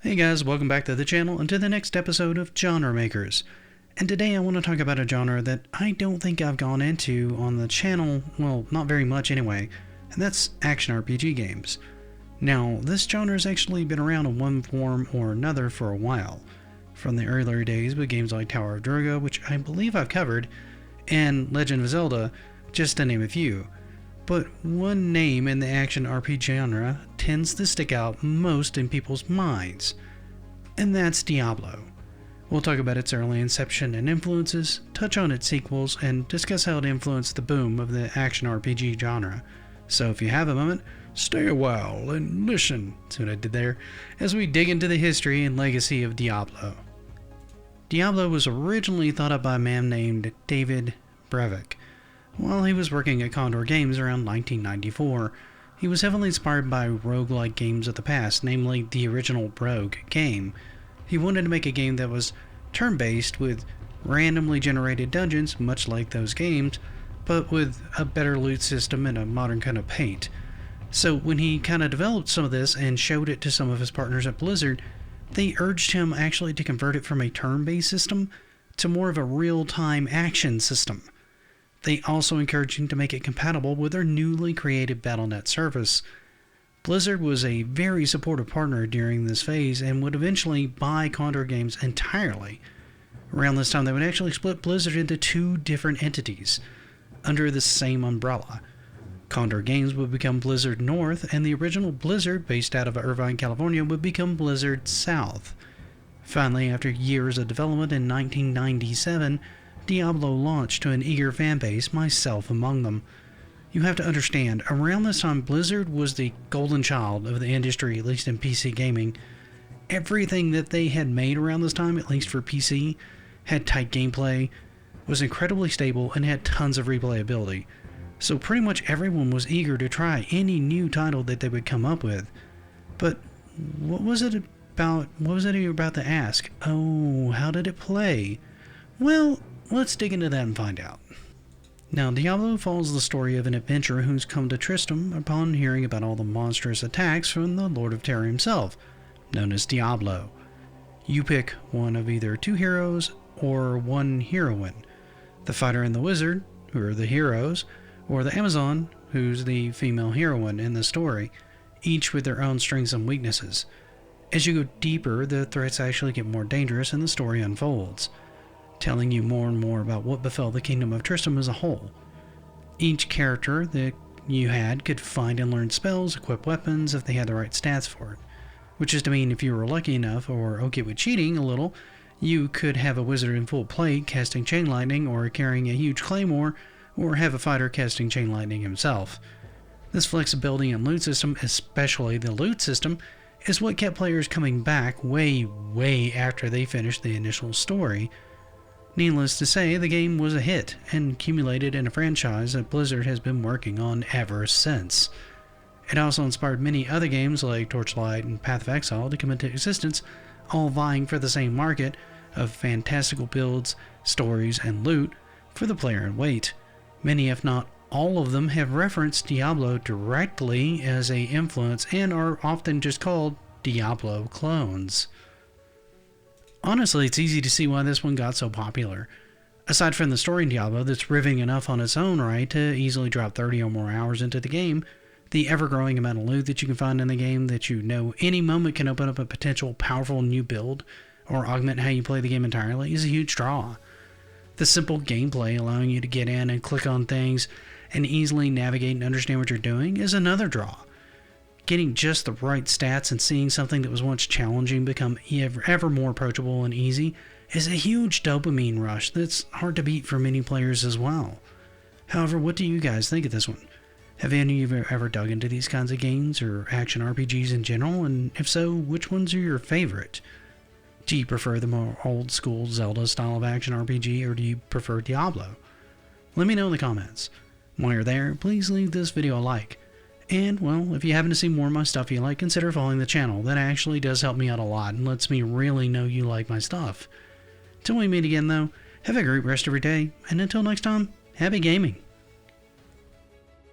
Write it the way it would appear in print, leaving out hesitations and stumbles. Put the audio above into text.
Hey guys, welcome back to the channel and to the next episode of Genre Makers. And today I want to talk about a genre that I don't think I've gone into on the channel, well, not very much anyway, and that's action RPG games. Now, this genre has actually been around in one form or another for a while, from the earlier days with games like Tower of Druga, which I believe I've covered, and Legend of Zelda, just to name a few. But one name in the action RPG genre tends to stick out most in people's minds, and that's Diablo. We'll talk about its early inception and influences, touch on its sequels, and discuss how it influenced the boom of the action RPG genre. So if you have a moment, stay a while and listen, see what I did there, as we dig into the history and legacy of Diablo. Diablo was originally thought up by a man named David Brevik. While he was working at Condor Games around 1994, he was heavily inspired by roguelike games of the past, namely the original Rogue game. He wanted to make a game that was turn-based with randomly generated dungeons, much like those games, but with a better loot system and a modern kind of paint. So when he kind of developed some of this and showed it to some of his partners at Blizzard, they urged him actually to convert it from a turn-based system to more of a real-time action system. They also encouraged him to make it compatible with their newly created BattleNet service. Blizzard was a very supportive partner during this phase and would eventually buy Condor Games entirely. Around this time, they would actually split Blizzard into two different entities under the same umbrella. Condor Games would become Blizzard North, and the original Blizzard, based out of Irvine, California, would become Blizzard South. Finally, after years of development in 1997, Diablo launched to an eager fanbase, myself among them. You have to understand, around this time Blizzard was the golden child of the industry, at least in PC gaming. Everything that they had made around this time, at least for PC, had tight gameplay, was incredibly stable, and had tons of replayability. So pretty much everyone was eager to try any new title that they would come up with. But what was it you were about to ask? Oh, how did it play? Well, let's dig into that and find out. Now, Diablo follows the story of an adventurer who's come to Tristram upon hearing about all the monstrous attacks from the Lord of Terror himself, known as Diablo. You pick one of either two heroes or one heroine. The fighter and the wizard, who are the heroes, or the Amazon, who's the female heroine in the story, each with their own strengths and weaknesses. As you go deeper, the threats actually get more dangerous and the story unfolds, telling you more and more about what befell the kingdom of Tristram as a whole. Each character that you had could find and learn spells, equip weapons if they had the right stats for it. Which is to mean if you were lucky enough or okay with cheating a little, you could have a wizard in full plate casting chain lightning or carrying a huge claymore, or have a fighter casting chain lightning himself. This flexibility and loot system, especially the loot system, is what kept players coming back way after they finished the initial story. Needless to say, the game was a hit and accumulated in a franchise that Blizzard has been working on ever since. It also inspired many other games like Torchlight and Path of Exile to come into existence, all vying for the same market of fantastical builds, stories, and loot for the player in wait. Many, if not all of them, have referenced Diablo directly as an influence and are often just called Diablo clones. Honestly, it's easy to see why this one got so popular. Aside from the story in Diablo that's riveting enough on its own right to easily drop 30 or more hours into the game, the ever-growing amount of loot that you can find in the game that you know any moment can open up a potential powerful new build or augment how you play the game entirely is a huge draw. The simple gameplay allowing you to get in and click on things and easily navigate and understand what you're doing is another draw. Getting just the right stats and seeing something that was once challenging become ever more approachable and easy is a huge dopamine rush that's hard to beat for many players as well. However, what do you guys think of this one? Have any of you ever dug into these kinds of games or action RPGs in general, and if so, which ones are your favorite? Do you prefer the more old school Zelda style of action RPG, or do you prefer Diablo? Let me know in the comments. While you're there, please leave this video a like. And, well, if you happen to see more of my stuff you like, consider following the channel. That actually does help me out a lot and lets me really know you like my stuff. Till we meet again, though, have a great rest of your day, and until next time, happy gaming!